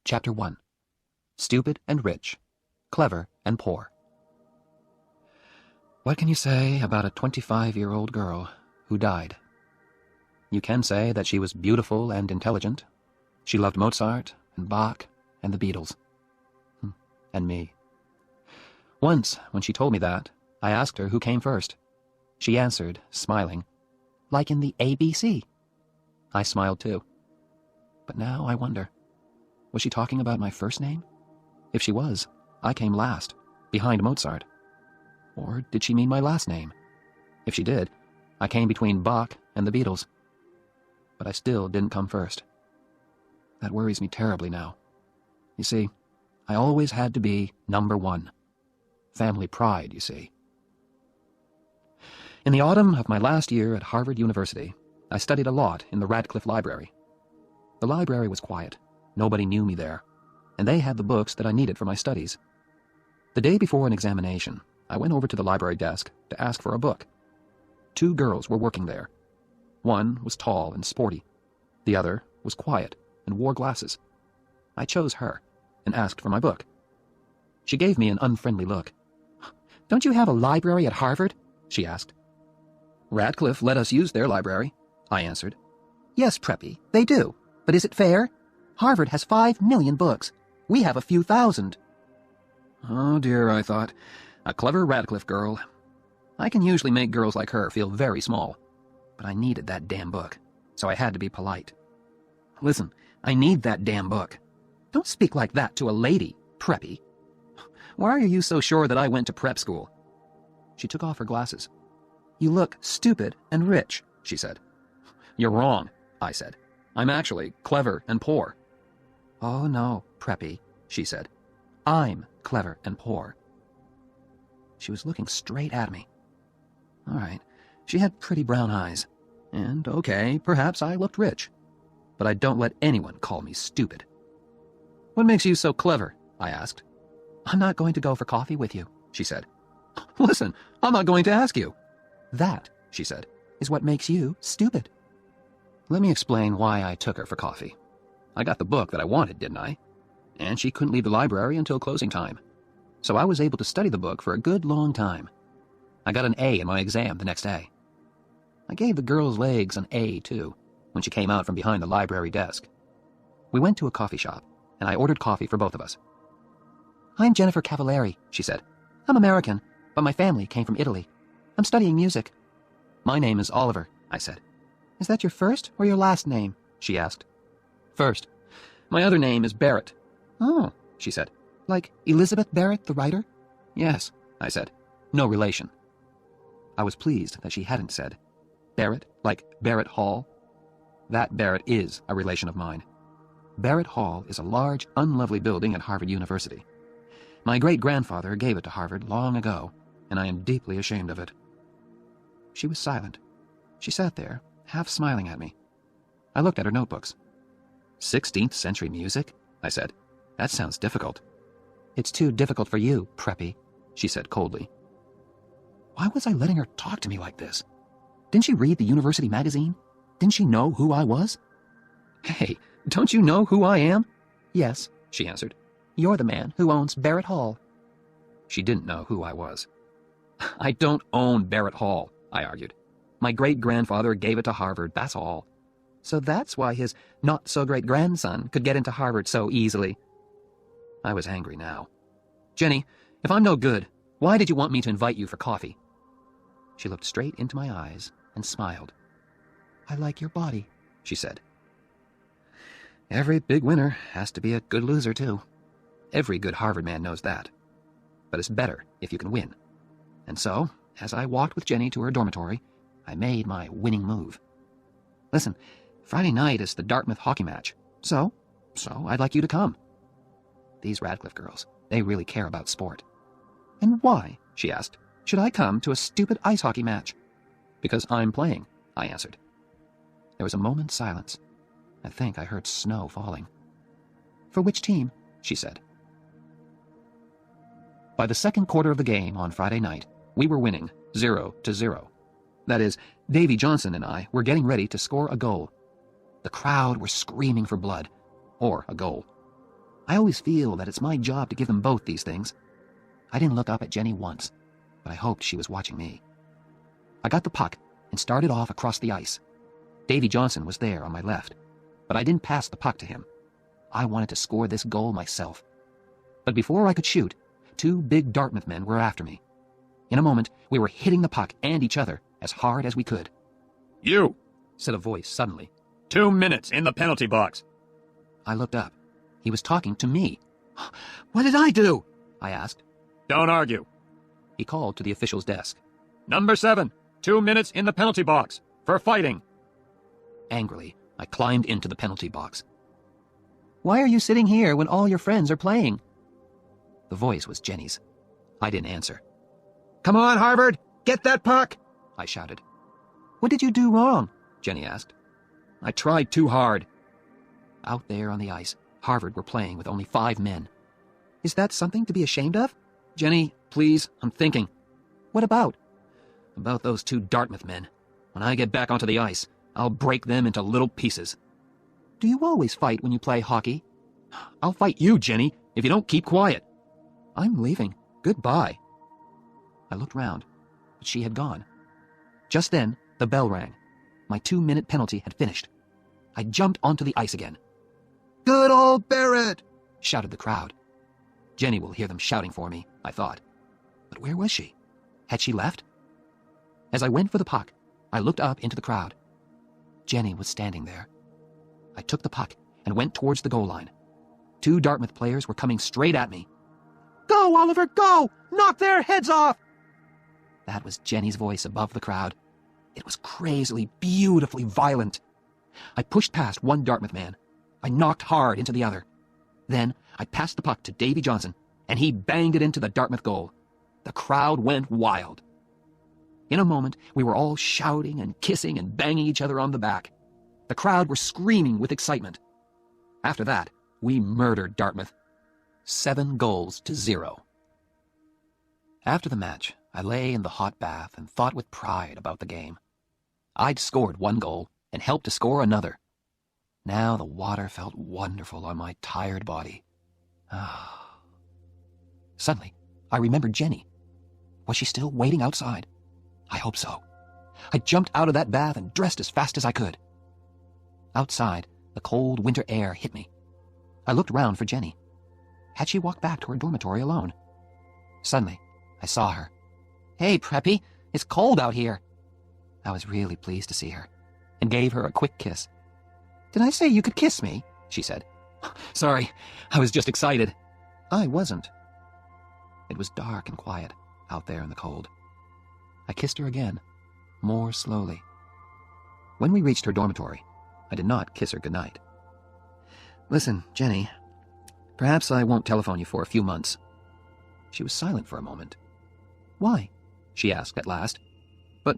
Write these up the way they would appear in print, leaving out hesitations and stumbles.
Chapter 1. Stupid and Rich, Clever and Poor. What can you say about a 25-year-old girl who died? You can say that she was beautiful and intelligent. She loved Mozart and Bach and the Beatles. And me. Once, when she told me that, I asked her who came first. She answered, smiling, "Like in the ABC." I smiled too. But now I wonder, was she talking about my first name? If she was, I came last, behind Mozart. Or did she mean my last name? If she did, I came between Bach and the Beatles. But I still didn't come first. That worries me terribly now. You see, I always had to be number one. Family pride, you see. In the autumn of my last year at Harvard University, I studied a lot in the Radcliffe Library. The library was quiet. Nobody knew me there, and they had the books that I needed for my studies. The day before an examination, I went over to the library desk to ask for a book. 2 girls were working there. One was tall and sporty. The other was quiet and wore glasses. I chose her and asked for my book. She gave me an unfriendly look. "Don't you have a library at Harvard?" she asked. "Radcliffe let us use their library," I answered. "Yes, Preppy, they do. But is it fair? Harvard has 5 million books. We have a few thousand." Oh dear, I thought. A clever Radcliffe girl. I can usually make girls like her feel very small. But I needed that damn book, so I had to be polite. "Listen, I need that damn book." "Don't speak like that to a lady, Preppy." "Why are you so sure that I went to prep school?" She took off her glasses. "You look stupid and rich," she said. "You're wrong," I said. "I'm actually clever and poor." "Oh no, Preppy," she said. "I'm clever and poor." She was looking straight at me. All right, she had pretty brown eyes. And, okay, perhaps I looked rich. But I don't let anyone call me stupid. "What makes you so clever?" I asked. "I'm not going to go for coffee with you," she said. "Listen, I'm not going to ask you." "That," she said, "is what makes you stupid." Let me explain why I took her for coffee. I got the book that I wanted, didn't I? And she couldn't leave the library until closing time. So I was able to study the book for a good long time. I got an A in my exam the next day. I gave the girl's legs an A, too, when she came out from behind the library desk. We went to a coffee shop, and I ordered coffee for both of us. "I'm Jennifer Cavallari," she said. "I'm American, but my family came from Italy. I'm studying music." "My name is Oliver," I said. "Is that your first or your last name?" she asked. "First. My other name is Barrett." "Oh," she said. "Like Elizabeth Barrett, the writer?" "Yes," I said. "No relation." I was pleased that she hadn't said, "Barrett, like Barrett Hall?" That Barrett is a relation of mine. Barrett Hall is a large, unlovely building at Harvard University. My great-grandfather gave it to Harvard long ago, and I am deeply ashamed of it. She was silent. She sat there, half smiling at me. I looked at her notebooks. 16th century music? I said. "That sounds difficult." "It's too difficult for you, Preppy," she said coldly. Why was I letting her talk to me like this? Didn't she read the university magazine? Didn't she know who I was? "Hey, don't you know who I am?" "Yes," she answered. "You're the man who owns Barrett Hall." She didn't know who I was. "I don't own Barrett Hall," I argued. "My great-grandfather gave it to Harvard, that's all." "So that's why his not-so-great-grandson could get into Harvard so easily." I was angry now. "Jenny, if I'm no good, why did you want me to invite you for coffee?" She looked straight into my eyes and smiled. "I like your body," she said. Every big winner has to be a good loser, too. Every good Harvard man knows that. But it's better if you can win. And so, as I walked with Jenny to her dormitory, I made my winning move. "Listen, Friday night is the Dartmouth hockey match, so I'd like you to come." These Radcliffe girls, they really care about sport. "And why," she asked, "should I come to a stupid ice hockey match?" "Because I'm playing," I answered. There was a moment's silence. I think I heard snow falling. "For which team?" she said. By the second quarter of the game on Friday night, we were winning 0-0. That is, Davy Johnson and I were getting ready to score a goal. The crowd were screaming for blood, or a goal. I always feel that it's my job to give them both these things. I didn't look up at Jenny once, but I hoped she was watching me. I got the puck and started off across the ice. Davy Johnson was there on my left, but I didn't pass the puck to him. I wanted to score this goal myself. But before I could shoot, 2 big Dartmouth men were after me. In a moment, we were hitting the puck and each other as hard as we could. "You," said a voice suddenly. 2 minutes in the penalty box. I looked up. He was talking to me. "What did I do?" I asked. "Don't argue. He called to the official's desk. Number 7, 2 minutes in the penalty box for fighting." Angrily, I climbed into the penalty box. "Why are you sitting here when all your friends are playing?" The voice was Jenny's. I didn't answer. "Come on, Harvard! Get that puck!" I shouted. "What did you do wrong?" Jenny asked. "I tried too hard." Out there on the ice, Harvard were playing with only 5 men. "Is that something to be ashamed of?" "Jenny, please, I'm thinking." "What about?" "About those 2 Dartmouth men. When I get back onto the ice, I'll break them into little pieces." "Do you always fight when you play hockey?" "I'll fight you, Jenny, if you don't keep quiet." "I'm leaving. Goodbye." I looked round, but she had gone. Just then, the bell rang. My 2-minute penalty had finished. I jumped onto the ice again. "Good old Barrett!" shouted the crowd. Jenny will hear them shouting for me, I thought. But where was she? Had she left? As I went for the puck, I looked up into the crowd. Jenny was standing there. I took the puck and went towards the goal line. 2 Dartmouth players were coming straight at me. "Go, Oliver, go! Knock their heads off!" That was Jenny's voice above the crowd. It was crazily, beautifully violent. I pushed past one Dartmouth man. I knocked hard into the other. Then I passed the puck to Davy Johnson, and he banged it into the Dartmouth goal. The crowd went wild. In a moment, we were all shouting and kissing and banging each other on the back. The crowd were screaming with excitement. After that, we murdered Dartmouth. 7-0. After the match, I lay in the hot bath and thought with pride about the game. I'd scored 1 goal and helped to score another. Now the water felt wonderful on my tired body. Suddenly, I remembered Jenny. Was she still waiting outside? I hope so. I jumped out of that bath and dressed as fast as I could. Outside, the cold winter air hit me. I looked round for Jenny. Had she walked back to her dormitory alone? Suddenly, I saw her. "Hey, Preppy, it's cold out here." I was really pleased to see her, and gave her a quick kiss. "Did I say you could kiss me?" she said. "Sorry, I was just excited." I wasn't. It was dark and quiet out there in the cold. I kissed her again, more slowly. When we reached her dormitory, I did not kiss her goodnight. "Listen, Jenny, perhaps I won't telephone you for a few months." She was silent for a moment. "Why?" she asked at last. "But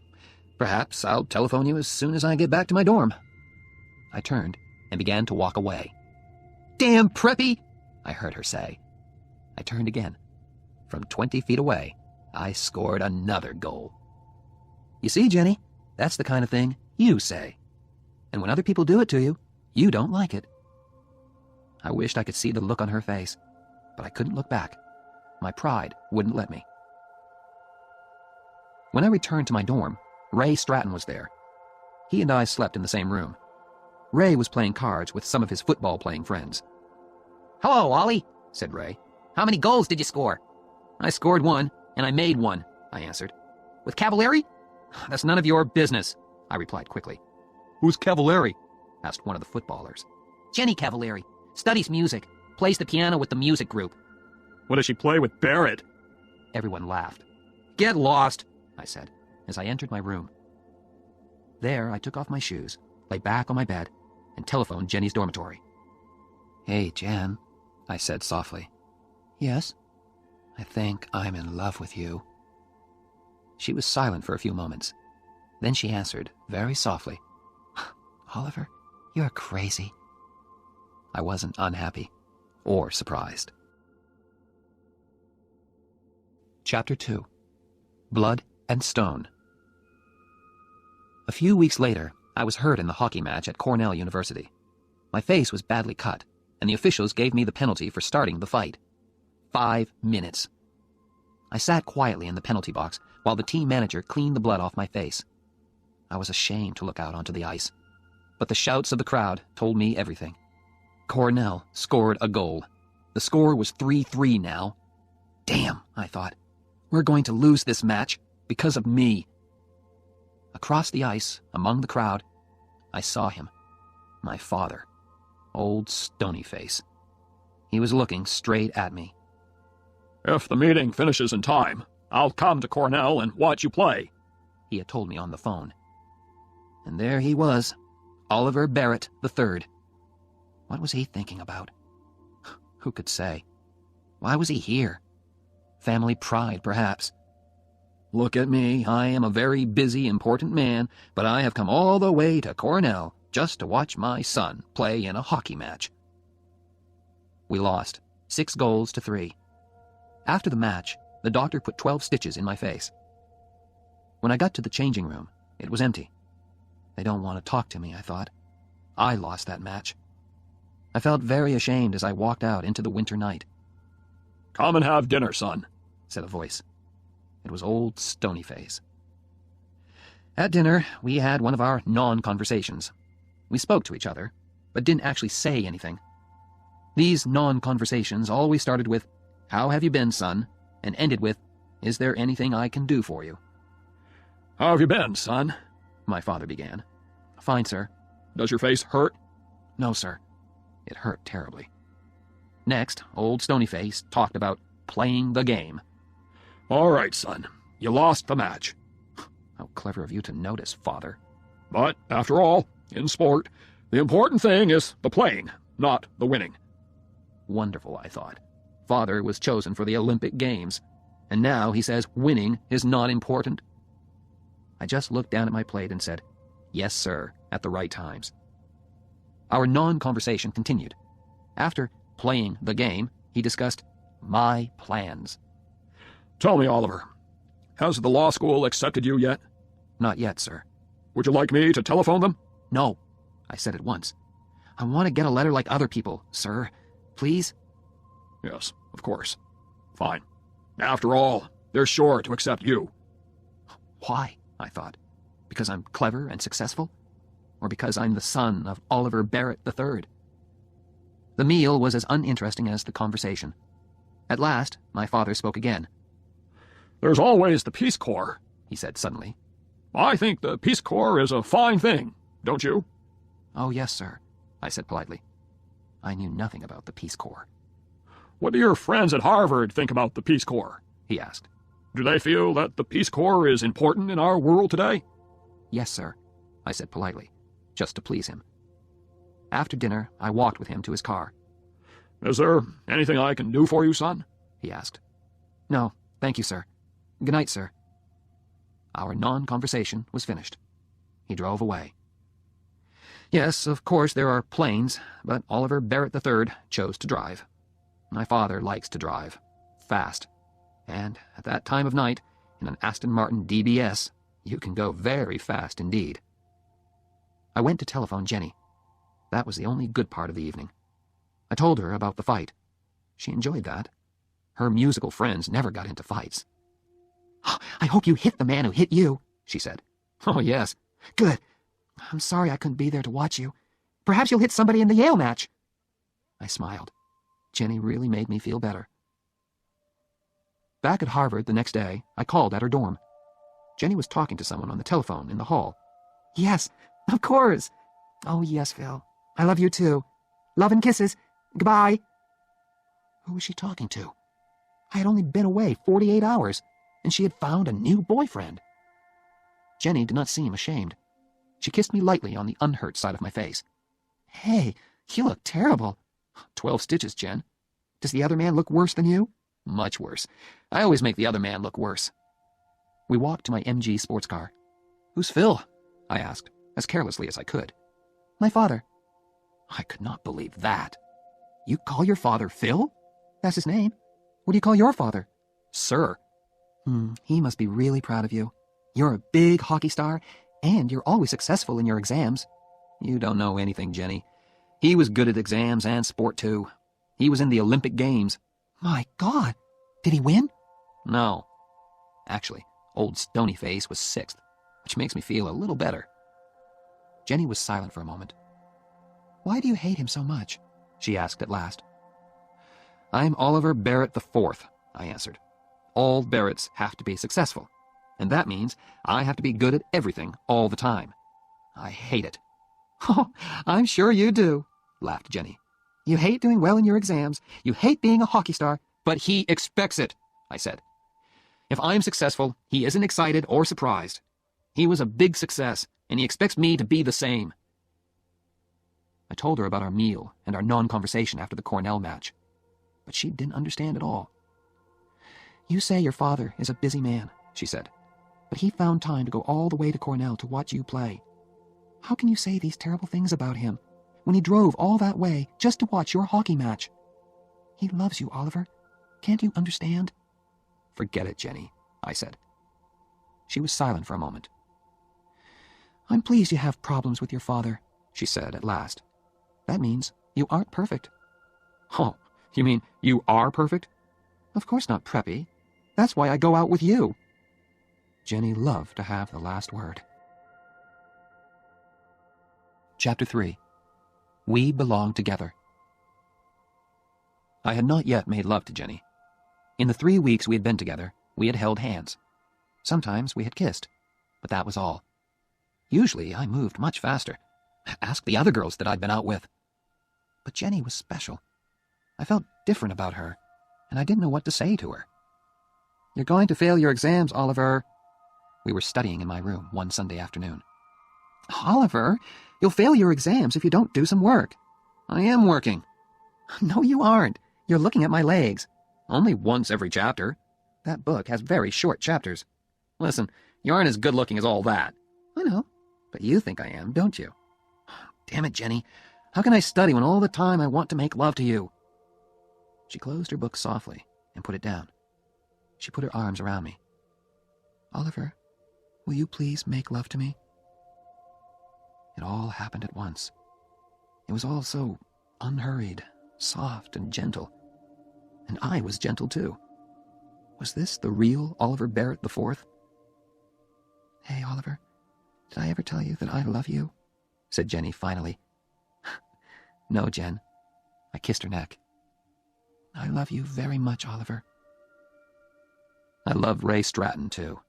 perhaps I'll telephone you as soon as I get back to my dorm." I turned and began to walk away. "Damn Preppy!" I heard her say. I turned again. From 20 feet away, I scored another goal. You see, Jenny, that's the kind of thing you say. And when other people do it to you, you don't like it. I wished I could see the look on her face, but I couldn't look back. My pride wouldn't let me. When I returned to my dorm, Ray Stratton was there. He and I slept in the same room. Ray was playing cards with some of his football-playing friends. "Hello, Ollie," said Ray. "How many goals did you score?" "I scored 1, and I made 1, I answered. "With Cavallari?" "That's none of your business," I replied quickly. "Who's Cavallari?" asked one of the footballers. "Jenny Cavallari. Studies music. Plays the piano with the music group." "What does she play with Barrett?" Everyone laughed. "Get lost," I said, as I entered my room. There, I took off my shoes, lay back on my bed, and telephoned Jenny's dormitory. "Hey, Jen," I said softly. "Yes?" "I think I'm in love with you." She was silent for a few moments. Then she answered, very softly, "Oliver, you're crazy." I wasn't unhappy or surprised. Chapter 2. Blood and Stone. A few weeks later, I was hurt in the hockey match at Cornell University. My face was badly cut, and the officials gave me the penalty for starting the fight. 5 minutes. I sat quietly in the penalty box while the team manager cleaned the blood off my face. I was ashamed to look out onto the ice, but the shouts of the crowd told me everything. Cornell scored a goal. The score was 3-3 now. Damn, I thought. We're going to lose this match because of me. Across the ice, among the crowd, I saw him. My father. Old Stonyface. He was looking straight at me. "If the meeting finishes in time, I'll come to Cornell and watch you play," he had told me on the phone. And there he was, Oliver Barrett III. What was he thinking about? Who could say? Why was he here? Family pride, perhaps. Look at me, I am a very busy, important man, but I have come all the way to Cornell just to watch my son play in a hockey match. We lost, 6-3. After the match, the doctor put 12 stitches in my face. When I got to the changing room, it was empty. They don't want to talk to me, I thought. I lost that match. I felt very ashamed as I walked out into the winter night. "Come and have dinner, son," said a voice. It was old Stonyface. At dinner, we had one of our non-conversations. We spoke to each other, but didn't actually say anything. These non-conversations always started with, "How have you been, son?" and ended with, "Is there anything I can do for you?" "How have you been, son?" my father began. "Fine, sir." "Does your face hurt?" "No, sir." It hurt terribly. Next, old Stonyface talked about playing the game. "All right, son. You lost the match. How clever of you to notice, father. But, after all, in sport, the important thing is the playing, not the winning." Wonderful, I thought. Father was chosen for the Olympic Games, and now he says winning is not important. I just looked down at my plate and said, "Yes, sir," at the right times. Our non-conversation continued. After playing the game, he discussed my plans. "Tell me, Oliver, has the law school accepted you yet?" "Not yet, sir." "Would you like me to telephone them?" "No," I said at once. "I want to get a letter like other people, sir. Please?" "Yes, of course. Fine. After all, they're sure to accept you." Why? I thought. Because I'm clever and successful? Or because I'm the son of Oliver Barrett III? The meal was as uninteresting as the conversation. At last, my father spoke again. "There's always the Peace Corps," he said suddenly. "I think the Peace Corps is a fine thing, don't you?" "Oh, yes, sir," I said politely. I knew nothing about the Peace Corps. "What do your friends at Harvard think about the Peace Corps?" he asked. "Do they feel that the Peace Corps is important in our world today?" "Yes, sir," I said politely, just to please him. After dinner, I walked with him to his car. "Is there anything I can do for you, son?" he asked. "No, thank you, sir. Good night, sir." Our non-conversation was finished. He drove away. Yes, of course there are planes, but Oliver Barrett III chose to drive. My father likes to drive. Fast. And at that time of night, in an Aston Martin DBS, you can go very fast indeed. I went to telephone Jenny. That was the only good part of the evening. I told her about the fight. She enjoyed that. Her musical friends never got into fights. "I hope you hit the man who hit you," she said. "Oh, yes." "Good. I'm sorry I couldn't be there to watch you. Perhaps you'll hit somebody in the Yale match." I smiled. Jenny really made me feel better. Back at Harvard the next day, I called at her dorm. Jenny was talking to someone on the telephone in the hall. "Yes, of course." "Oh, yes, Phil. I love you too. Love and kisses. Goodbye." Who was she talking to? I had only been away 48 hours, and she had found a new boyfriend. Jenny did not seem ashamed. She kissed me lightly on the unhurt side of my face. "Hey, you look terrible." 12 stitches, Jen. "Does the other man look worse than you?" "Much worse. I always make the other man look worse." We walked to my MG sports car. "Who's Phil?" I asked, as carelessly as I could. "My father." I could not believe that. "You call your father Phil?" "That's his name." "What do you call your father?" "Sir." He must be really proud of you. You're a big hockey star, and you're always successful in your exams." "You don't know anything, Jenny. He was good at exams and sport, too. He was in the Olympic Games. My God! Did he win? No. Actually, old Stonyface was 6th, which makes me feel a little better. Jenny was silent for a moment. Why do you hate him so much? She asked at last. I'm Oliver Barrett IV, I answered. All Barretts have to be successful, and that means I have to be good at everything all the time. I hate it. Oh, I'm sure you do, laughed Jenny. You hate doing well in your exams. You hate being a hockey star. But he expects it, I said. If I'm successful, he isn't excited or surprised. He was a big success, and he expects me to be the same. I told her about our meal and our non-conversation after the Cornell match, but she didn't understand at all. You say your father is a busy man, she said, but he found time to go all the way to Cornell to watch you play. How can you say these terrible things about him when he drove all that way just to watch your hockey match? He loves you, Oliver. Can't you understand? Forget it, Jenny, I said. She was silent for a moment. I'm pleased you have problems with your father, she said at last. That means you aren't perfect. Oh, you mean you are perfect? Of course not, Preppy. That's why I go out with you. Jenny loved to have the last word. Chapter 3. We Belong Together. I had not yet made love to Jenny. In the 3 weeks we had been together, we had held hands. Sometimes we had kissed, but that was all. Usually I moved much faster. Ask the other girls that I'd been out with. But Jenny was special. I felt different about her, and I didn't know what to say to her. You're going to fail your exams, Oliver. We were studying in my room one Sunday afternoon. Oliver, you'll fail your exams if you don't do some work. I am working. No, you aren't. You're looking at my legs. Only once every chapter. That book has very short chapters. Listen, you aren't as good-looking as all that. I know, but you think I am, don't you? Damn it, Jenny. How can I study when all the time I want to make love to you? She closed her book softly and put it down. She put her arms around me. Oliver, will you please make love to me? It all happened at once. It was all so unhurried, soft and gentle. And I was gentle too. Was this the real Oliver Barrett IV? Hey, Oliver, did I ever tell you that I love you? Said Jenny finally. No, Jen. I kissed her neck. I love you very much, Oliver. I love Ray Stratton, too.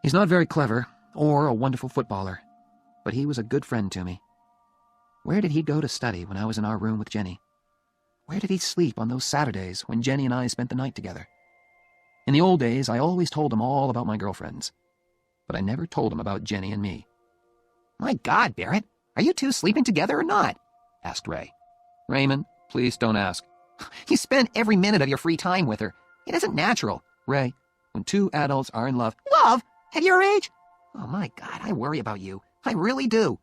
He's not very clever or a wonderful footballer, but he was a good friend to me. Where did he go to study when I was in our room with Jenny? Where did he sleep on those Saturdays when Jenny and I spent the night together? In the old days, I always told him all about my girlfriends, but I never told him about Jenny and me. My God, Barrett, are you two sleeping together or not? Asked Ray. Raymond, please don't ask. You spend every minute of your free time with her. It isn't natural. Ray, when two adults are in love... Love? At your age? Oh, my God, I worry about you. I really do.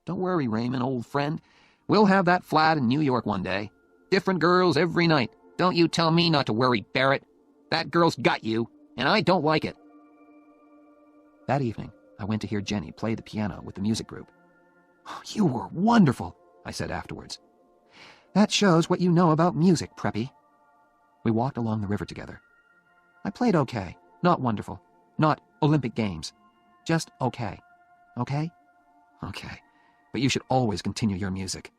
Don't worry, Raymond, old friend. We'll have that flat in New York one day. Different girls every night. Don't you tell me not to worry, Barrett. That girl's got you, and I don't like it. That evening, I went to hear Jenny play the piano with the music group. You were wonderful, I said afterwards. That shows what you know about music, Preppy. We walked along the river together. I played okay, not wonderful, not Olympic Games. Just okay. Okay? Okay. But you should always continue your music.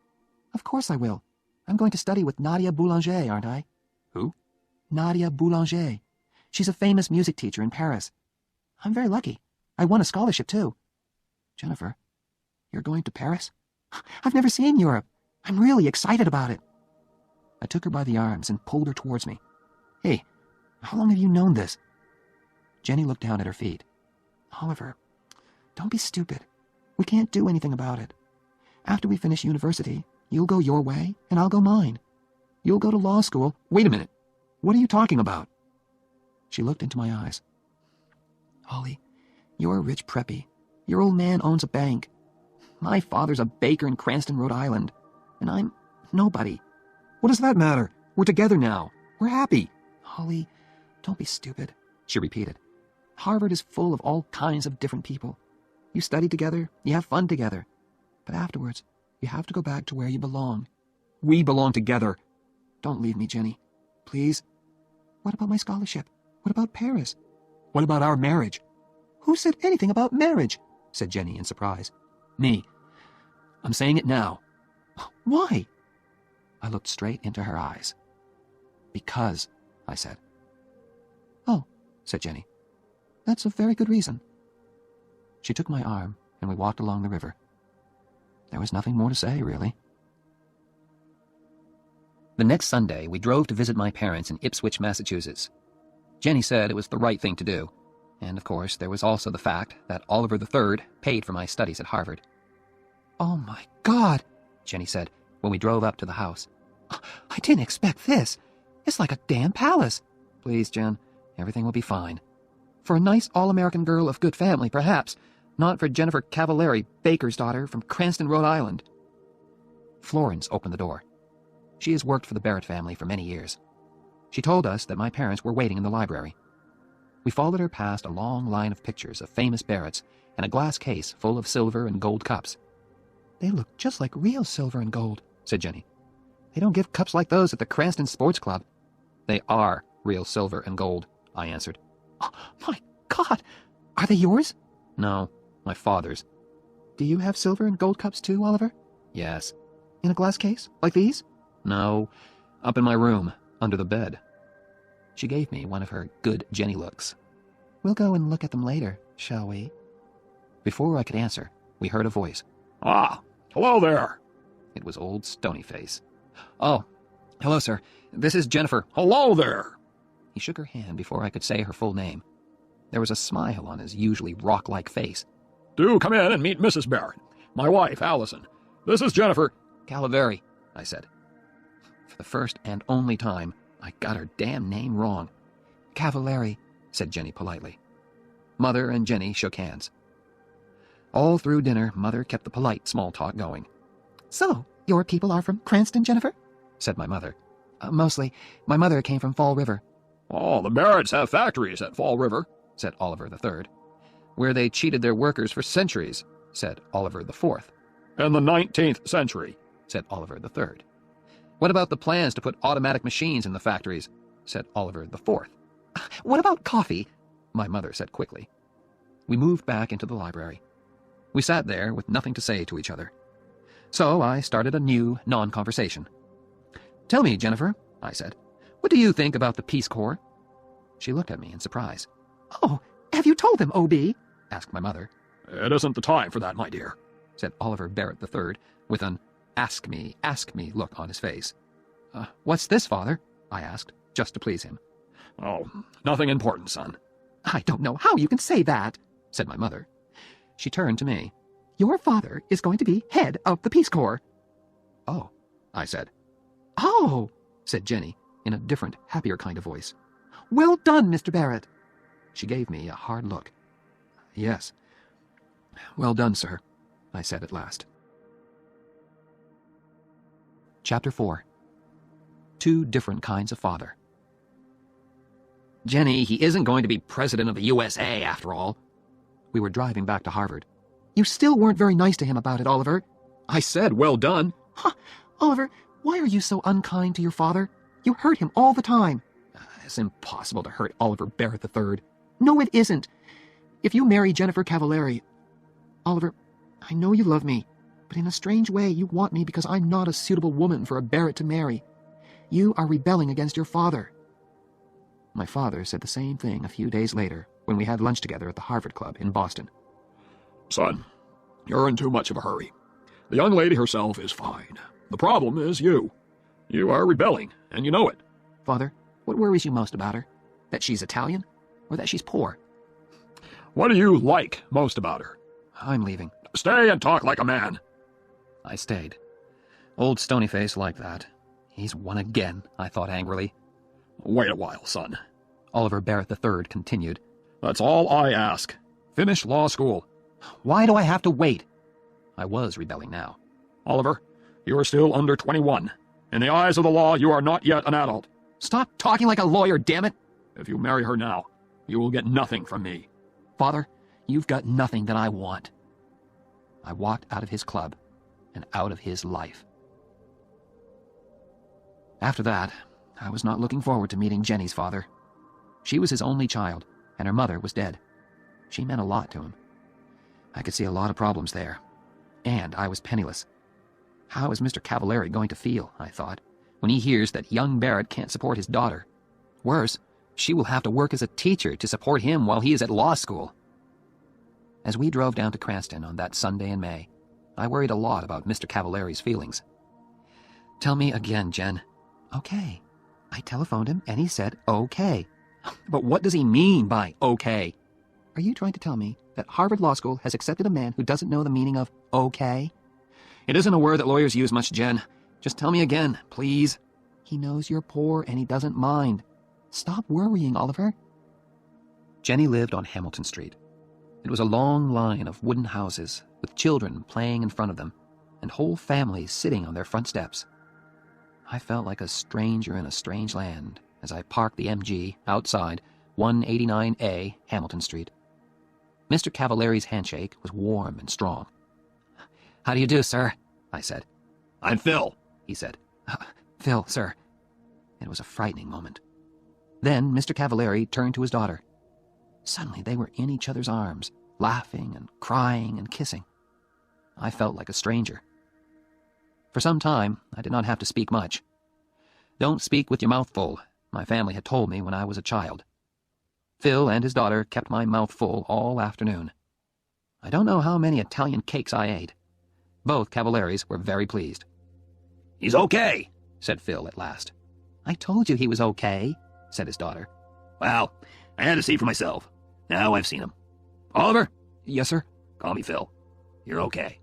Of course I will. I'm going to study with Nadia Boulanger, aren't I? Who? Nadia Boulanger. She's a famous music teacher in Paris. I'm very lucky. I won a scholarship, too. Jennifer, you're going to Paris? I've never seen Europe. I'm really excited about it. I took her by the arms and pulled her towards me. Hey, how long have you known this? Jenny looked down at her feet. Oliver, don't be stupid. We can't do anything about it. After we finish university, you'll go your way, and I'll go mine. You'll go to law school. Wait a minute. What are you talking about? She looked into my eyes. Ollie, you're a rich preppy. Your old man owns a bank. My father's a baker in Cranston, Rhode Island. And I'm nobody. What does that matter? We're together now. We're happy. Ollie, don't be stupid, she repeated. Harvard is full of all kinds of different people. You study together, you have fun together. But afterwards, You have to go back to where you belong. We belong together. Don't leave me, Jenny. Please. What about my scholarship? What about Paris? What about our marriage? Who said anything about marriage? Said Jenny in surprise. Me. I'm saying it now. Why? I looked straight into her eyes. Because, I said. Oh, said Jenny. that's a very good reason. She took my arm, and we walked along the river. There was nothing more to say, really. The next Sunday, we drove to visit my parents in Ipswich, Massachusetts. Jenny said it was the right thing to do, and of course there was also the fact that Oliver III paid for my studies at Harvard. Oh my God, Jenny said when we drove up to the house. I didn't expect this. It's like a damn palace. Please, Jen, everything will be fine. For a nice all-American girl of good family, perhaps. Not for Jennifer Cavallari, baker's daughter from Cranston, Rhode Island. Florence opened the door. She has worked for the Barrett family for many years. She told us that my parents were waiting in the library. We followed her past a long line of pictures of famous Barretts and a glass case full of silver and gold cups. They look just like real silver and gold, said Jenny. They don't give cups like those at the Cranston Sports Club. They are real silver and gold, I answered. Oh, my God! Are they yours? No, my father's. Do you have silver and gold cups too, Oliver? Yes. In a glass case, like these? No, up in my room, under the bed. She gave me one of her good Jenny looks. We'll go and look at them later, shall we? Before I could answer, we heard a voice. Ah, hello there. It was old Stonyface. Oh, hello, sir. This is Jennifer. Hello there. He shook her hand before I could say her full name. There was a smile on his usually rock-like face. Do come in and meet Mrs. Barrett, my wife, Allison. This is Jennifer. Cavallari, I said. For the first and only time, I got her damn name wrong. Cavallari, said Jenny politely. Mother and Jenny shook hands. All through dinner, Mother kept the polite small talk going. So, your people are from Cranston, Jennifer? Said my mother. Mostly. My mother came from Fall River. Oh, the Barretts have factories at Fall River, said Oliver III. Where they cheated their workers for centuries, said Oliver IV. In the 19th century, said Oliver III. What about the plans to put automatic machines in the factories, said Oliver IV. What about coffee? My mother said quickly. We moved back into the library. We sat there with nothing to say to each other. So I started a new non-conversation. Tell me, Jennifer, I said, what do you think about the Peace Corps? She looked at me in surprise. Oh, have you told them, O.B.? asked my mother. It isn't the time for that, my dear, said Oliver Barrett III, with an ask me look on his face. What's this, Father? I asked, just to please him. Oh, nothing important, son. I don't know how you can say that, said my mother. She turned to me. Your father is going to be head of the Peace Corps. Oh, I said. Oh, said Jenny, in a different, happier kind of voice. Well done, Mr. Barrett. She gave me a hard look. Yes. Well done, sir, I said at last. Chapter 4. Two different kinds of father. Jenny, he isn't going to be president of the USA, after all. We were driving back to Harvard. You still weren't very nice to him about it, Oliver. I said, well done. Huh. Oliver, why are you so unkind to your father? You hurt him all the time. It's impossible to hurt Oliver Barrett III. No, it isn't. If you marry Jennifer Cavallari... Oliver, I know you love me, but in a strange way you want me because I'm not a suitable woman for a Barrett to marry. You are rebelling against your father. My father said the same thing a few days later when we had lunch together at the Harvard Club in Boston. Son, you're in too much of a hurry. The young lady herself is fine. The problem is you. You are rebelling, and you know it. Father, what worries you most about her? That she's Italian, or that she's poor? What do you like most about her? I'm leaving. Stay and talk like a man. I stayed. Old Stonyface liked that. He's won again, I thought angrily. Wait a while, son, Oliver Barrett III continued. That's all I ask. Finish law school. Why do I have to wait? I was rebelling now. Oliver, you are still under 21. In the eyes of the law, you are not yet an adult. Stop talking like a lawyer, damn it! If you marry her now, you will get nothing from me. Father, you've got nothing that I want. I walked out of his club, and out of his life. After that, I was not looking forward to meeting Jenny's father. She was his only child, and her mother was dead. She meant a lot to him. I could see a lot of problems there. And I was penniless. How is Mr. Cavallari going to feel, I thought, when he hears that young Barrett can't support his daughter? Worse, she will have to work as a teacher to support him while he is at law school. As we drove down to Cranston on that Sunday in May, I worried a lot about Mr. Cavallari's feelings. Tell me again, Jen. Okay. I telephoned him and he said okay. But what does he mean by okay? Are you trying to tell me that Harvard Law School has accepted a man who doesn't know the meaning of okay? It isn't a word that lawyers use much, Jen. Just tell me again, please. He knows you're poor and he doesn't mind. Stop worrying, Oliver. Jenny lived on Hamilton Street. It was a long line of wooden houses with children playing in front of them and whole families sitting on their front steps. I felt like a stranger in a strange land as I parked the MG outside 189A Hamilton Street. Mr. Cavallari's handshake was warm and strong. How do you do, sir? I said. I'm Phil, He said. Phil, sir. It was a frightening moment. Then Mr. Cavallari turned to his daughter. Suddenly they were in each other's arms, laughing and crying and kissing. I felt like a stranger. For some time, I did not have to speak much. Don't speak with your mouth full, my family had told me when I was a child. Phil and his daughter kept my mouth full all afternoon. I don't know how many Italian cakes I ate. Both Cavallaris were very pleased. He's okay, said Phil at last. I told you he was okay, said his daughter. Well, I had to see for myself. Now I've seen him. Oliver? Yes, sir? Call me Phil. You're okay.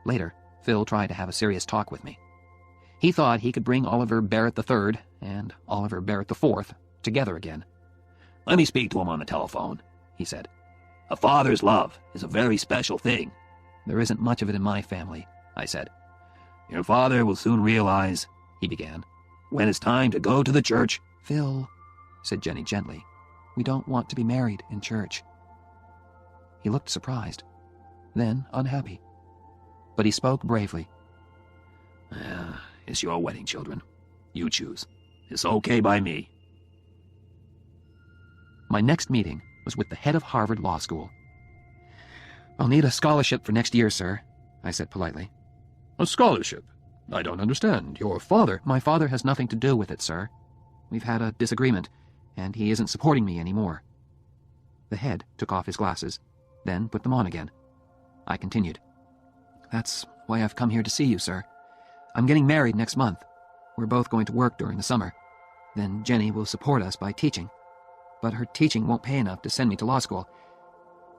Later, Phil tried to have a serious talk with me. He thought he could bring Oliver Barrett III and Oliver Barrett IV together again. Let me speak to him on the telephone, he said. A father's love is a very special thing. There isn't much of it in my family, I said. Your father will soon realize, he began, when it's time to go to the church. Phil, said Jenny gently, we don't want to be married in church. He looked surprised, then unhappy. But he spoke bravely. It's your wedding, children. You choose. It's okay by me. My next meeting was with the head of Harvard Law School. I'll need a scholarship for next year, sir, I said politely. A scholarship? I don't understand. Your father... My father has nothing to do with it, sir. We've had a disagreement, and he isn't supporting me anymore. The head took off his glasses, then put them on again. I continued. That's why I've come here to see you, sir. I'm getting married next month. We're both going to work during the summer. Then Jenny will support us by teaching. But her teaching won't pay enough to send me to law school.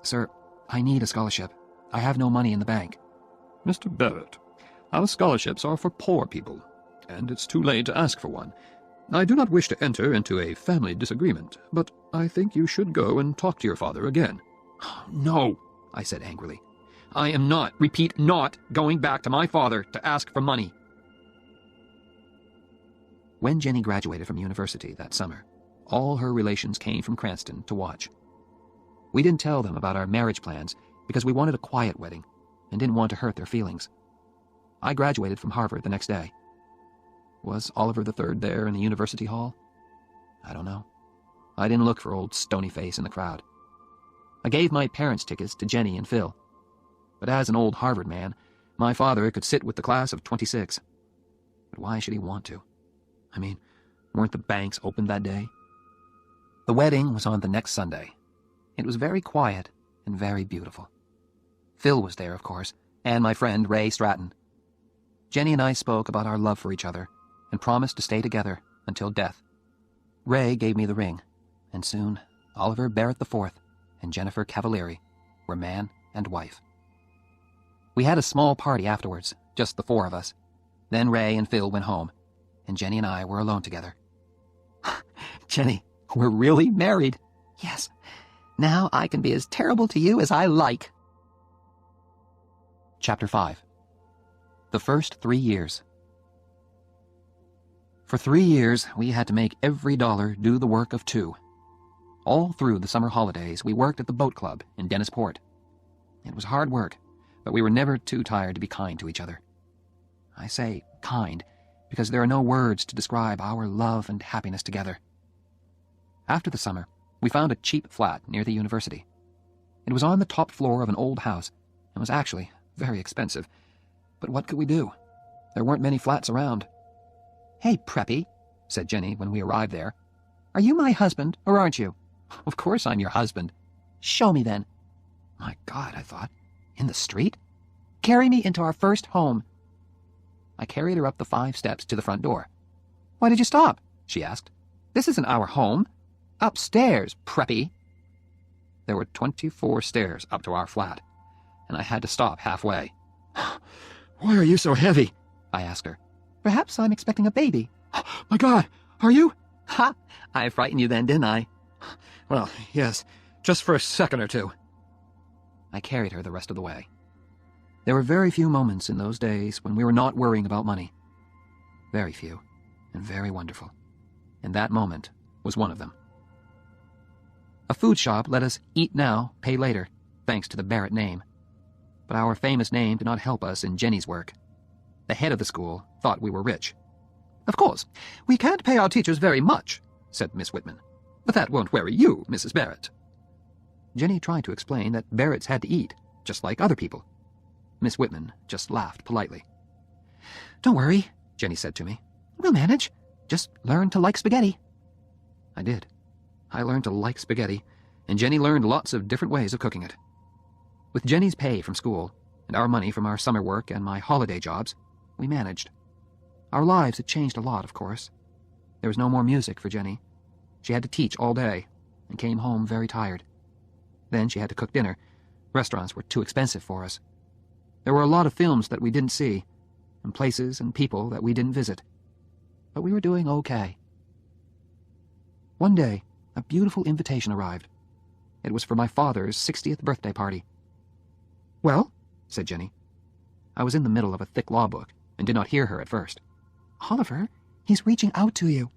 Sir, I need a scholarship. I have no money in the bank. Mr. Barrett, our scholarships are for poor people, and it's too late to ask for one. I do not wish to enter into a family disagreement, but I think you should go and talk to your father again. No, I said angrily. I am not, repeat, not going back to my father to ask for money. When Jenny graduated from university that summer, all her relations came from Cranston to watch. We didn't tell them about our marriage plans because we wanted a quiet wedding and didn't want to hurt their feelings. I graduated from Harvard the next day. Was Oliver III there in the university hall? I don't know. I didn't look for old Stonyface in the crowd. I gave my parents' tickets to Jenny and Phil. But as an old Harvard man, my father could sit with the class of 26. But why should he want to? I mean, weren't the banks open that day? The wedding was on the next Sunday. It was very quiet and very beautiful. Phil was there, of course, and my friend Ray Stratton. Jenny and I spoke about our love for each other and promised to stay together until death. Ray gave me the ring, and soon Oliver Barrett IV and Jennifer Cavallari were man and wife. We had a small party afterwards, just the four of us. Then Ray and Phil went home, and Jenny and I were alone together. Jenny, we're really married. Yes. Now I can be as terrible to you as I like. Chapter 5. The first 3 years. For 3 years, we had to make every dollar do the work of 2. All through the summer holidays, we worked at the boat club in Dennisport. It was hard work, but we were never too tired to be kind to each other. I say kind because there are no words to describe our love and happiness together. After the summer, we found a cheap flat near the university. It was on the top floor of an old house and was actually very expensive. But what could we do? There weren't many flats around. "Hey, Preppy," said Jenny when we arrived there. "Are you my husband, or aren't you?" Of course I'm your husband. "Show me, then." My God, I thought. In the street? "Carry me into our first home." I carried her up the 5 steps to the front door. "Why did you stop?" She asked. "This isn't our home. Upstairs, Preppy." There were 24 stairs up to our flat, and I had to stop halfway. Why are you so heavy? I asked her. "Perhaps I'm expecting a baby." My God, are you? Ha! I frightened you then, didn't I? Well, yes, just for a second or two. I carried her the rest of the way. There were very few moments in those days when we were not worrying about money. Very few, and very wonderful. And that moment was one of them. A food shop let us eat now, pay later, thanks to the Barrett name. But our famous name did not help us in Jenny's work. The head of the school thought we were rich. "Of course, we can't pay our teachers very much," said Miss Whitman. "But that won't worry you, Mrs. Barrett." Jenny tried to explain that Barretts had to eat, just like other people. Miss Whitman just laughed politely. "Don't worry," Jenny said to me. "We'll manage. Just learn to like spaghetti." I did. I learned to like spaghetti, and Jenny learned lots of different ways of cooking it. With Jenny's pay from school, and our money from our summer work and my holiday jobs, we managed. Our lives had changed a lot, of course. There was no more music for Jenny. She had to teach all day, and came home very tired. Then she had to cook dinner. Restaurants were too expensive for us. There were a lot of films that we didn't see, and places and people that we didn't visit. But we were doing okay. One day, a beautiful invitation arrived. It was for my father's 60th birthday party. "Well?" said Jenny. I was in the middle of a thick law book, and did not hear her at first. "Oliver, he's reaching out to you."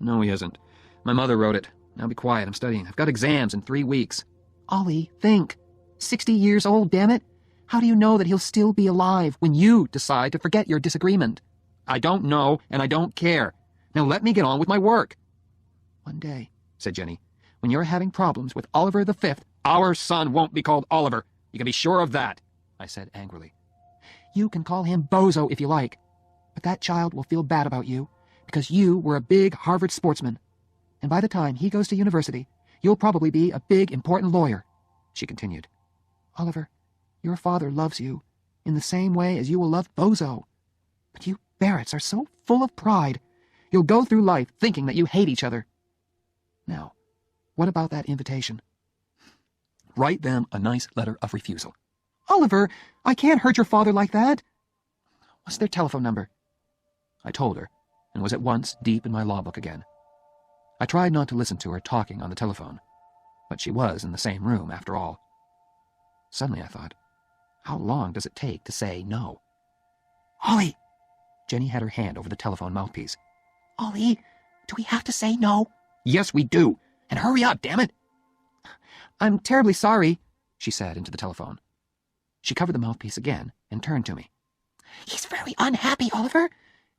No, he isn't. My mother wrote it. Now be quiet, I'm studying. I've got exams in 3 weeks. "Ollie, think. 60 years old, damn it. How do you know that he'll still be alive when you decide to forget your disagreement?" "I don't know, and I don't care. Now let me get on with my work." "One day," said Jenny, "when you're having problems with Oliver V..." "Our son won't be called Oliver. You can be sure of that," I said angrily. "You can call him Bozo if you like, but that child will feel bad about you because you were a big Harvard sportsman. And by the time he goes to university, you'll probably be a big, important lawyer," she continued. "Oliver, your father loves you in the same way as you will love Bozo. But you Barretts are so full of pride, you'll go through life thinking that you hate each other. Now, what about that invitation?" Write them a nice letter of refusal. "Oliver, I can't hurt your father like that." "What's their telephone number?" I told her, and was at once deep in my law book again. I tried not to listen to her talking on the telephone, but she was in the same room after all. Suddenly I thought, how long does it take to say no? "Ollie!" Jenny had her hand over the telephone mouthpiece. "Ollie, do we have to say no?" "Yes, we do. And hurry up, damn it." "I'm terribly sorry," she said into the telephone. She covered the mouthpiece again and turned to me. "He's very unhappy, Oliver.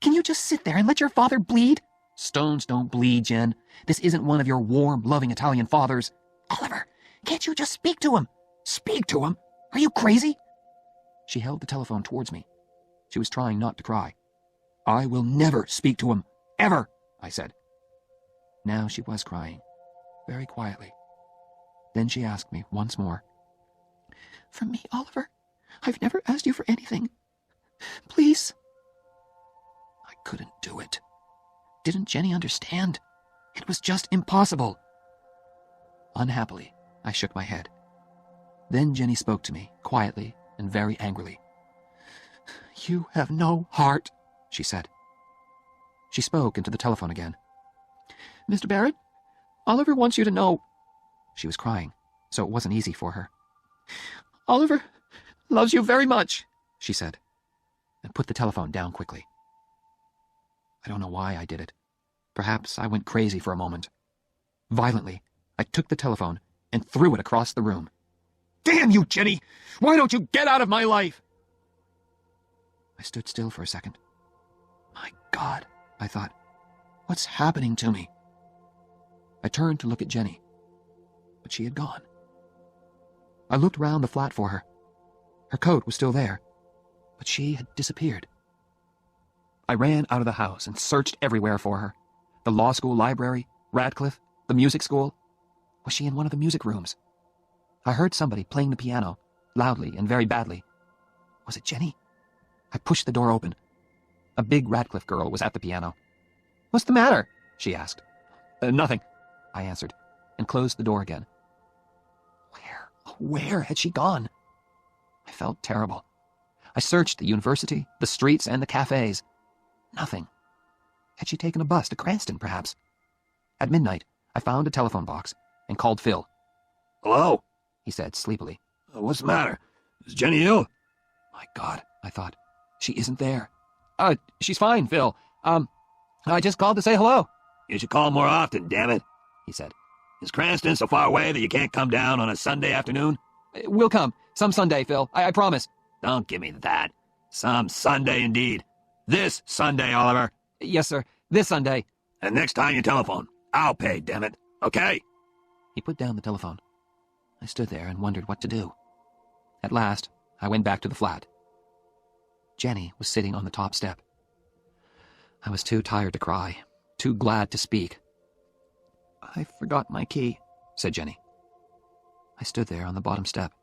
Can you just sit there and let your father bleed?" Stones don't bleed, Jen. This isn't one of your warm, loving Italian fathers. "Oliver, can't you just speak to him?" "Speak to him? Are you crazy?" She held the telephone towards me. She was trying not to cry. "I will never speak to him. Ever," I said. Now she was crying, very quietly. Then she asked me once more. "For me, Oliver? I've never asked you for anything. Please." I couldn't do it. Didn't Jenny understand? It was just impossible. Unhappily, I shook my head. Then Jenny spoke to me, quietly and very angrily. "You have no heart," she said. She spoke into the telephone again. "Mr. Barrett, Oliver wants you to know." She was crying, so it wasn't easy for her. "Oliver loves you very much," she said, and put the telephone down quickly. I don't know why I did it. Perhaps I went crazy for a moment. Violently, I took the telephone and threw it across the room. Damn you, Jenny! Why don't you get out of my life? I stood still for a second. My God, I thought, what's happening to me? I turned to look at Jenny, but she had gone. I looked round the flat for her. Her coat was still there, but she had disappeared. I ran out of the house and searched everywhere for her. The law school library, Radcliffe, the music school. Was she in one of the music rooms? I heard somebody playing the piano, loudly and very badly. Was it Jenny? I pushed the door open. A big Radcliffe girl was at the piano. "What's the matter?" she asked. "Nothing," I answered, and closed the door again. Where had she gone? I felt terrible. I searched the university, the streets, and the cafes. Nothing. Had she taken a bus to Cranston, perhaps? At midnight, I found a telephone box and called Phil. "Hello?" he said sleepily. "What's the matter? Is Jenny ill?" My God, I thought. She isn't there. She's fine, Phil. I just called to say hello. "You should call more often, damn it," he said. "Is Cranston so far away that you can't come down on a Sunday afternoon?" We'll come. Some Sunday, Phil. I promise. "Don't give me that. Some Sunday indeed. This Sunday, Oliver. Yes, sir. This Sunday. And next time you telephone, I'll pay, damn it. Okay?" He put down the telephone. I stood there and wondered what to do. At last, I went back to the flat. Jenny was sitting on the top step. I was too tired to cry, too glad to speak. "I forgot my key," said Jenny. I stood there on the bottom step.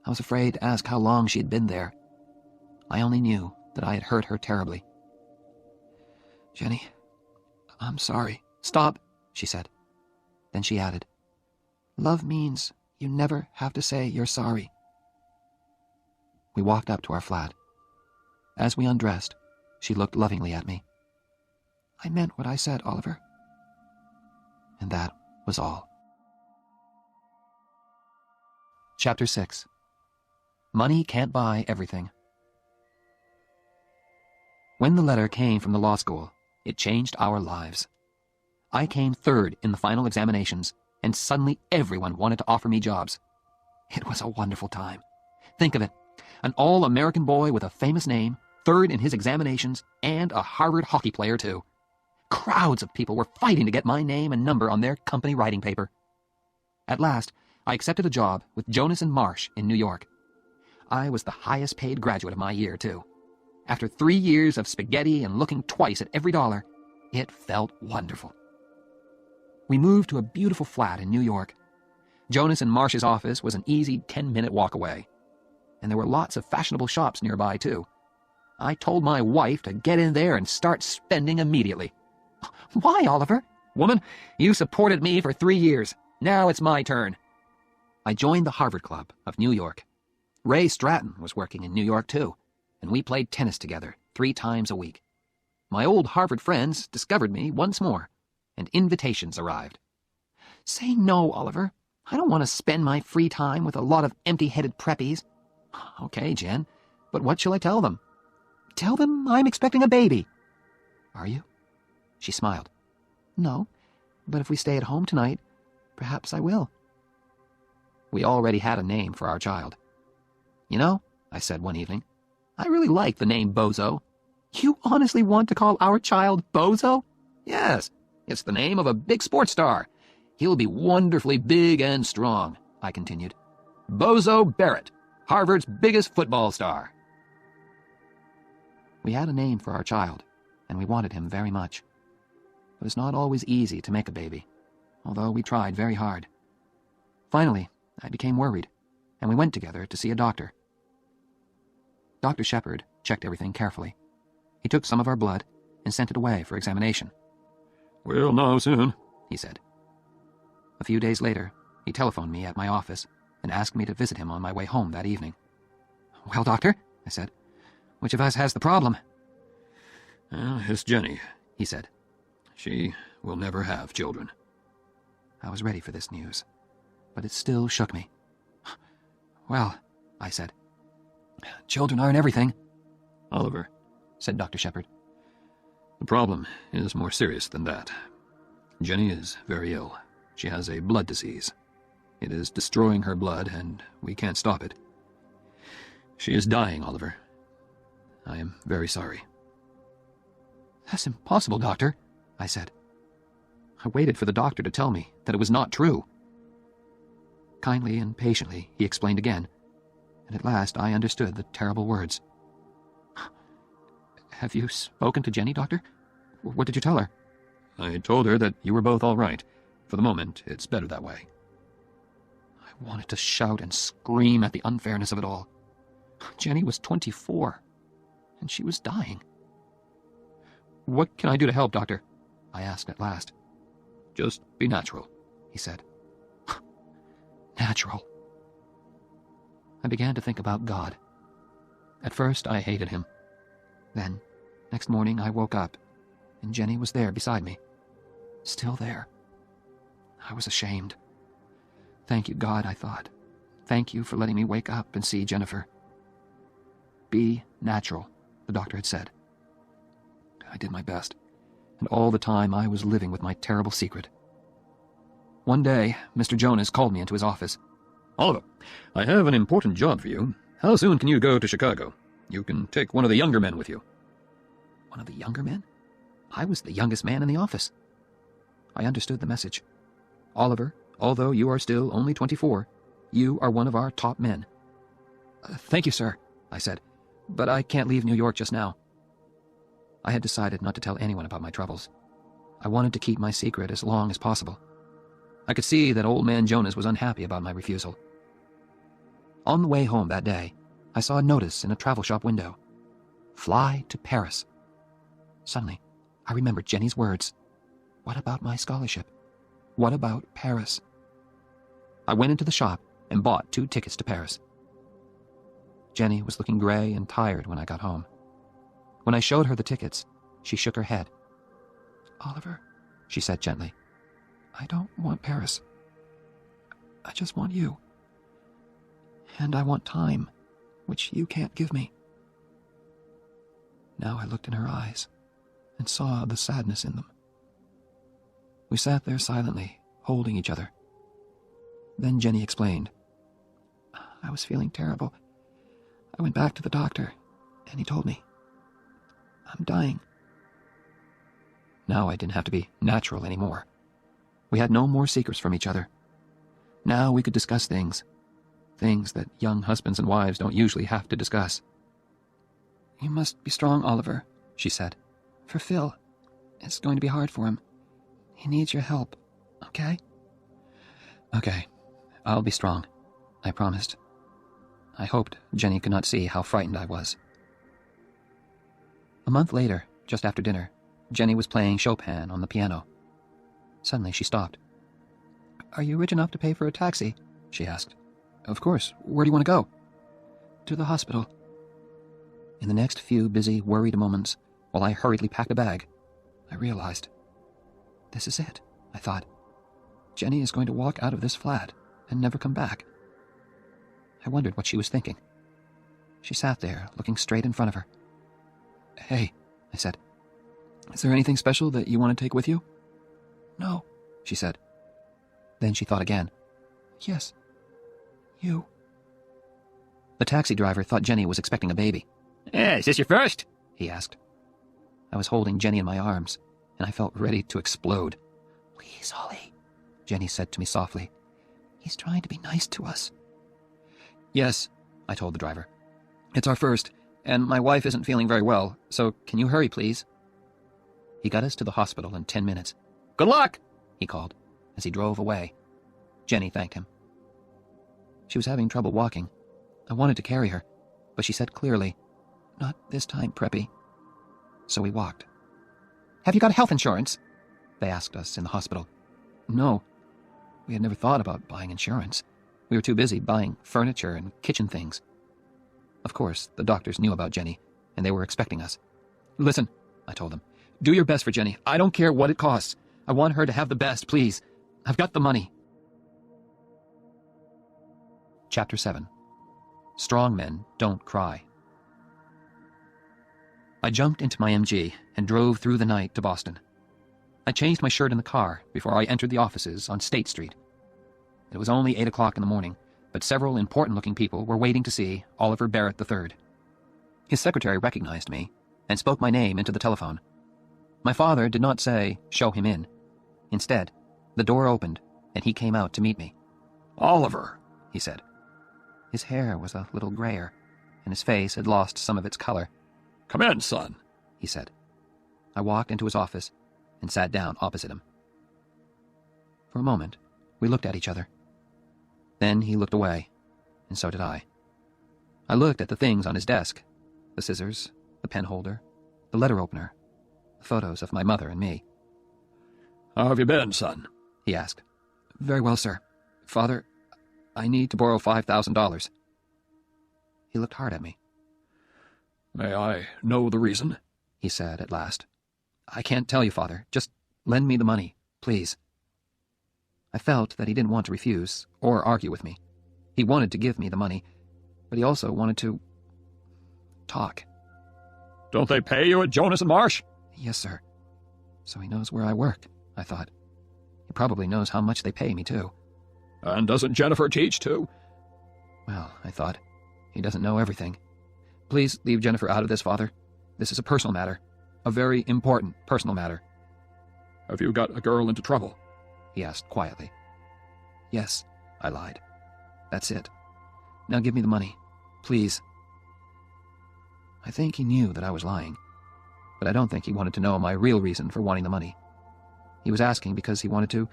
I was afraid to ask how long she had been there. I only knew that I had hurt her terribly. "Jenny, I'm sorry." "Stop," she said. Then she added, "Love means you never have to say you're sorry." We walked up to our flat. As we undressed, she looked lovingly at me. "I meant what I said, Oliver." And that was all. Chapter 6. Money Can't Buy Everything. When the letter came from the law school, it changed our lives. I came third in the final examinations, and suddenly everyone wanted to offer me jobs. It was a wonderful time. Think of it, an all-American boy with a famous name, third in his examinations, and a Harvard hockey player, too. Crowds of people were fighting to get my name and number on their company writing paper. At last, I accepted a job with Jonas and Marsh in New York. I was the highest paid graduate of my year, too. After 3 years of spaghetti and looking twice at every dollar, it felt wonderful. We moved to a beautiful flat in New York. Jonas and Marsh's office was an easy 10-minute walk away. And there were lots of fashionable shops nearby, too. I told my wife to get in there and start spending immediately. "Why, Oliver?" "Woman, you supported me for 3 years. Now it's my turn." I joined the Harvard Club of New York. Ray Stratton was working in New York, too, and we played tennis together 3 times a week. My old Harvard friends discovered me once more, and invitations arrived. "Say no, Oliver. I don't want to spend my free time with a lot of empty-headed preppies." "Okay, Jen, but what shall I tell them?" "Tell them I'm expecting a baby." "Are you?" She smiled. "No, but if we stay at home tonight, perhaps I will." We already had a name for our child. "You know," I said one evening, "I really like the name Bozo." "You honestly want to call our child Bozo?" "Yes, it's the name of a big sports star. He'll be wonderfully big and strong," I continued. "Bozo Barrett, Harvard's biggest football star." We had a name for our child, and we wanted him very much. It was not always easy to make a baby, although we tried very hard. Finally, I became worried, and we went together to see a doctor. Dr. Shepard checked everything carefully. He took some of our blood and sent it away for examination. "We'll know soon," he said. A few days later, he telephoned me at my office and asked me to visit him on my way home that evening. "Well, doctor," I said, "which of us has the problem?" "It's Jenny," he said. "She will never have children." I was ready for this news, but it still shook me. "Well," I said, "children aren't everything." "Oliver," said Dr. Shepard, "the problem is more serious than that. Jenny is very ill. She has a blood disease. It is destroying her blood, and we can't stop it. She is dying, Oliver. I am very sorry. That's impossible, Doctor, I said. I waited for the doctor to tell me that it was not true. Kindly and patiently, he explained again, and at last I understood the terrible words. Have you spoken to Jenny, Doctor? What did you tell her? I told her that you were both all right. For the moment, it's better that way. I wanted to shout and scream at the unfairness of it all. Jenny was 24, and she was dying. What can I do to help, Doctor? I asked at last. Just be natural, he said. Natural. I began to think about God. At first, I hated him. Then, next morning, I woke up, and Jenny was there beside me. Still there. I was ashamed. Thank you, God, I thought. Thank you for letting me wake up and see Jennifer. Be natural, the doctor had said. I did my best, and all the time I was living with my terrible secret. One day, Mr. Jonas called me into his office. Oliver, I have an important job for you. How soon can you go to Chicago? You can take one of the younger men with you. One of the younger men? I was the youngest man in the office. I understood the message. Oliver, although you are still only 24, you are one of our top men. Thank you, sir, I said, but I can't leave New York just now. I had decided not to tell anyone about my troubles. I wanted to keep my secret as long as possible. I could see that old man Jonas was unhappy about my refusal. On the way home that day, I saw a notice in a travel shop window. Fly to Paris. Suddenly, I remembered Jenny's words. What about my scholarship? What about Paris? I went into the shop and bought 2 tickets to Paris. Jenny was looking gray and tired when I got home. When I showed her the tickets, she shook her head. Oliver, she said gently, I don't want Paris. I just want you. And I want time, which you can't give me. Now I looked in her eyes and saw the sadness in them. We sat there silently, holding each other. Then Jenny explained. I was feeling terrible. I went back to the doctor, and he told me, I'm dying. Now I didn't have to be natural anymore. We had no more secrets from each other. Now we could discuss things that young husbands and wives don't usually have to discuss. You must be strong, Oliver, she said. For Phil, it's going to be hard for him. He needs your help, okay? Okay, I'll be strong, I promised. I hoped Jenny could not see how frightened I was. A month later, just after dinner, Jenny was playing Chopin on the piano. Suddenly she stopped. Are you rich enough to pay for a taxi? She asked. Of course. Where do you want to go? To the hospital. In the next few busy, worried moments, while I hurriedly packed a bag, I realized. This is it, I thought. Jenny is going to walk out of this flat and never come back. I wondered what she was thinking. She sat there, looking straight in front of her. Hey, I said. Is there anything special that you want to take with you? No, she said. Then she thought again. Yes. You. The taxi driver thought Jenny was expecting a baby. Is this your first? He asked. I was holding Jenny in my arms, and I felt ready to explode. Please, Holly, Jenny said to me softly. He's trying to be nice to us. Yes, I told the driver. It's our first, and my wife isn't feeling very well, so can you hurry, please? He got us to the hospital in 10 minutes. Good luck, he called, as he drove away. Jenny thanked him. She was having trouble walking. I wanted to carry her, but she said clearly, Not this time, Preppy. So we walked. Have you got health insurance? They asked us in the hospital. No. We had never thought about buying insurance. We were too busy buying furniture and kitchen things. Of course, the doctors knew about Jenny, and they were expecting us. Listen, I told them. Do your best for Jenny. I don't care what it costs. I want her to have the best, please. I've got the money. Chapter 7. Strong Men Don't Cry. I jumped into my MG and drove through the night to Boston. I changed my shirt in the car before I entered the offices on State Street. It was only 8 o'clock in the morning, but several important-looking people were waiting to see Oliver Barrett III. His secretary recognized me and spoke my name into the telephone. My father did not say, "Show him in." Instead, the door opened, and he came out to meet me. Oliver, He said. His hair was a little grayer, and his face had lost some of its color. come in, son. He said. I walked into his office and sat down opposite him. For a moment, we looked at each other. Then he looked away, and so did I. I looked at the things on his desk, the scissors, the pen holder, the letter opener, the photos of my mother and me. How have you been, son? He asked. Very well, sir. Father, I need to borrow $5,000. He looked hard at me. May I know the reason? He said at last. I can't tell you, Father. Just lend me the money, please. I felt that he didn't want to refuse or argue with me. He wanted to give me the money, but he also wanted to talk. Don't they pay you at Jonas and Marsh? Yes, sir. So he knows where I work, I thought. He probably knows how much they pay me, too. And doesn't Jennifer teach, too? Well, I thought, he doesn't know everything. Please leave Jennifer out of this, Father. This is a personal matter. A very important personal matter. Have you got a girl into trouble? He asked quietly. Yes, I lied. That's it. Now give me the money, please. I think he knew that I was lying, but I don't think he wanted to know my real reason for wanting the money. He was asking because he wanted to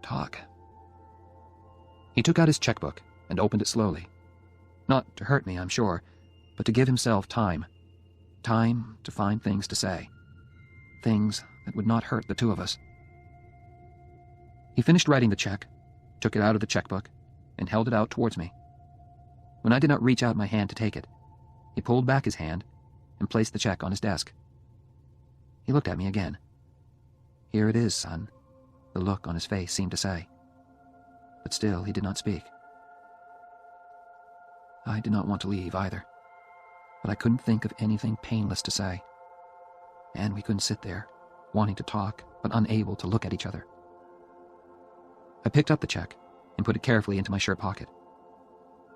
talk. He took out his checkbook and opened it slowly. Not to hurt me, I'm sure, but to give himself time. Time to find things to say. Things that would not hurt the two of us. He finished writing the check, took it out of the checkbook, and held it out towards me. When I did not reach out my hand to take it, he pulled back his hand and placed the check on his desk. He looked at me again. Here it is, son, the look on his face seemed to say. But still he did not speak. I did not want to leave either, but I couldn't think of anything painless to say. And we couldn't sit there, wanting to talk, but unable to look at each other. I picked up the check and put it carefully into my shirt pocket.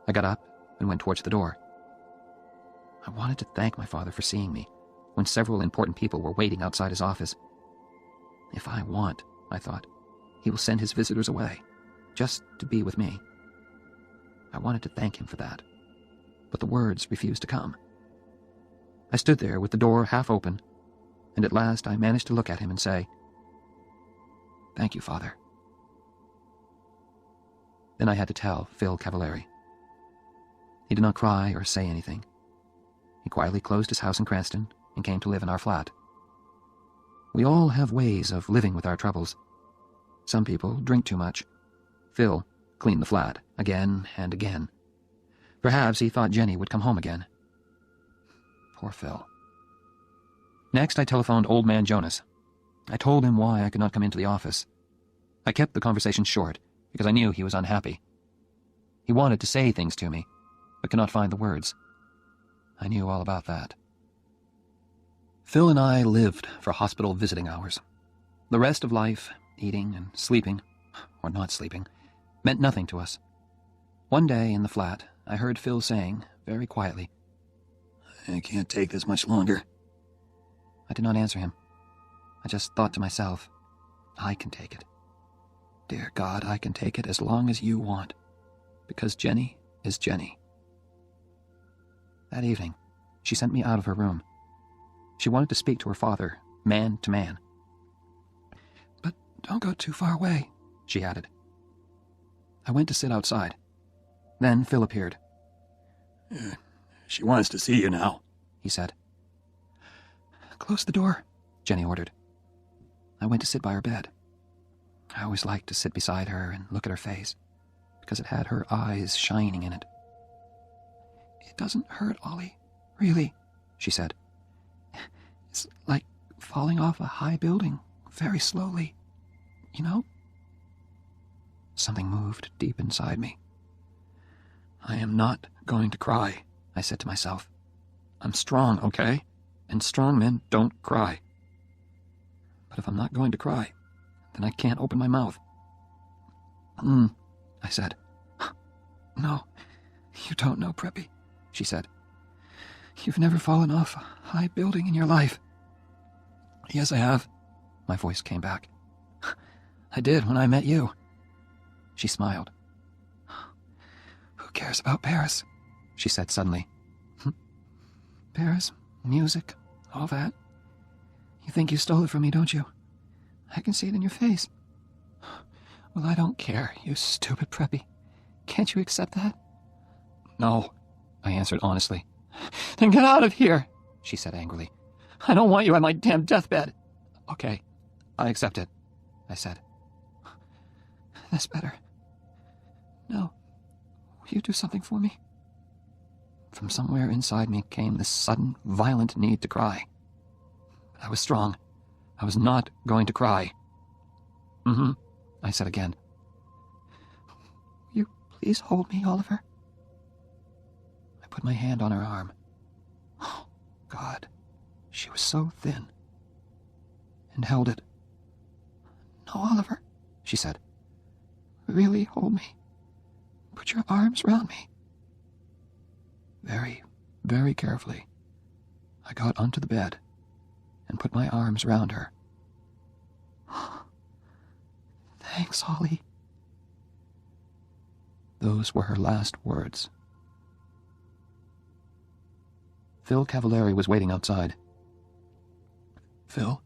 I got up and went towards the door. I wanted to thank my father for seeing me when several important people were waiting outside his office. If I want, I thought, he will send his visitors away, just to be with me. I wanted to thank him for that, but the words refused to come. I stood there with the door half open, and at last I managed to look at him and say, "Thank you, Father." Then I had to tell Phil Cavallari. He did not cry or say anything. He quietly closed his house in Cranston and came to live in our flat. We all have ways of living with our troubles. Some people drink too much. Phil cleaned the flat again and again. Perhaps he thought Jenny would come home again. Poor Phil. Next, I telephoned Old Man Jonas. I told him why I could not come into the office. I kept the conversation short because I knew he was unhappy. He wanted to say things to me, but could not find the words. I knew all about that. Phil and I lived for hospital visiting hours. The rest of life, eating and sleeping, or not sleeping, meant nothing to us. One day in the flat, I heard Phil saying, very quietly, "I can't take this much longer." I did not answer him. I just thought to myself, I can take it. Dear God, I can take it as long as you want, because Jenny is Jenny. That evening, she sent me out of her room. She wanted to speak to her father, man to man. "But don't go too far away," she added. I went to sit outside. Then Phil appeared. She wants to see you now," he said. "Close the door," Jenny ordered. I went to sit by her bed. I always liked to sit beside her and look at her face, because it had her eyes shining in it. "It doesn't hurt, Ollie, really," she said. "It's like falling off a high building, very slowly, you know?" Something moved deep inside me. I am not going to cry, I said to myself. I'm strong, okay? And strong men don't cry. But if I'm not going to cry, then I can't open my mouth. I said. No, you don't know, Preppy, she said. You've never fallen off a high building in your life. Yes, I have, my voice came back. I did when I met you. She smiled. Who cares about Paris? She said suddenly. Paris, music, all that. You think you stole it from me, don't you? I can see it in your face. Well, I don't care, you stupid Preppy. Can't you accept that? No, I answered honestly. Then get out of here, she said angrily. I don't want you at my damn deathbed. Okay, I accept it, I said. That's better. Now, will you do something for me? From somewhere inside me came this sudden, violent need to cry. I was strong. I was not going to cry. I said again. Will you please hold me, Oliver? I put my hand on her arm. Oh, God, she was so thin. And held it. No, Oliver, she said. Really hold me. Put your arms round me. Very, very carefully, I got onto the bed and put my arms round her. Thanks, Holly. Those were her last words. Phil Cavallari was waiting outside. Phil,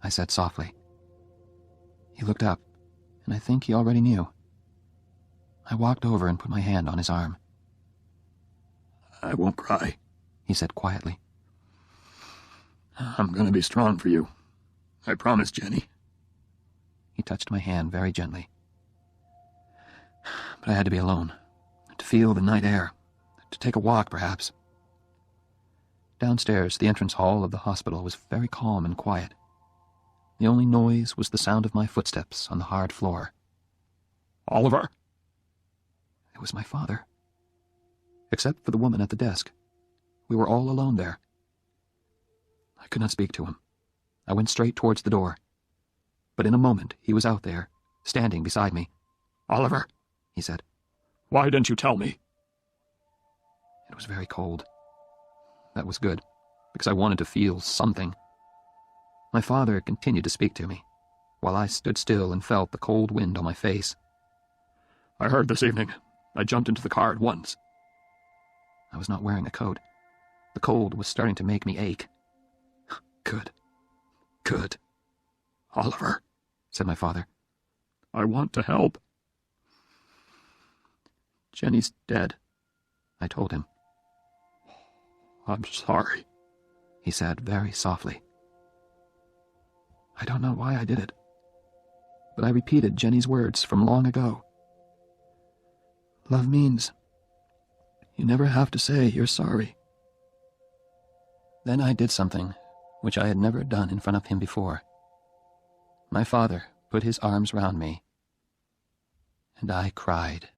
I said softly. He looked up, and I think he already knew. I walked over and put my hand on his arm. I won't cry, he said quietly. I'm going to be strong for you. I promise, Jenny. He touched my hand very gently. But I had to be alone, to feel the night air, to take a walk, perhaps. Downstairs, the entrance hall of the hospital was very calm and quiet. The only noise was the sound of my footsteps on the hard floor. Oliver! It was my father. Except for the woman at the desk. We were all alone there. I could not speak to him. I went straight towards the door. But in a moment, he was out there, standing beside me. Oliver, he said. Why didn't you tell me? It was very cold. That was good, because I wanted to feel something. My father continued to speak to me, while I stood still and felt the cold wind on my face. I heard this evening. I jumped into the car at once. I was not wearing a coat. The cold was starting to make me ache. Good. Good. Oliver, said my father. I want to help. Jenny's dead, I told him. I'm sorry, he said very softly. I don't know why I did it, but I repeated Jenny's words from long ago. Love means you never have to say you're sorry. Then I did something which I had never done in front of him before. My father put his arms round me, and I cried.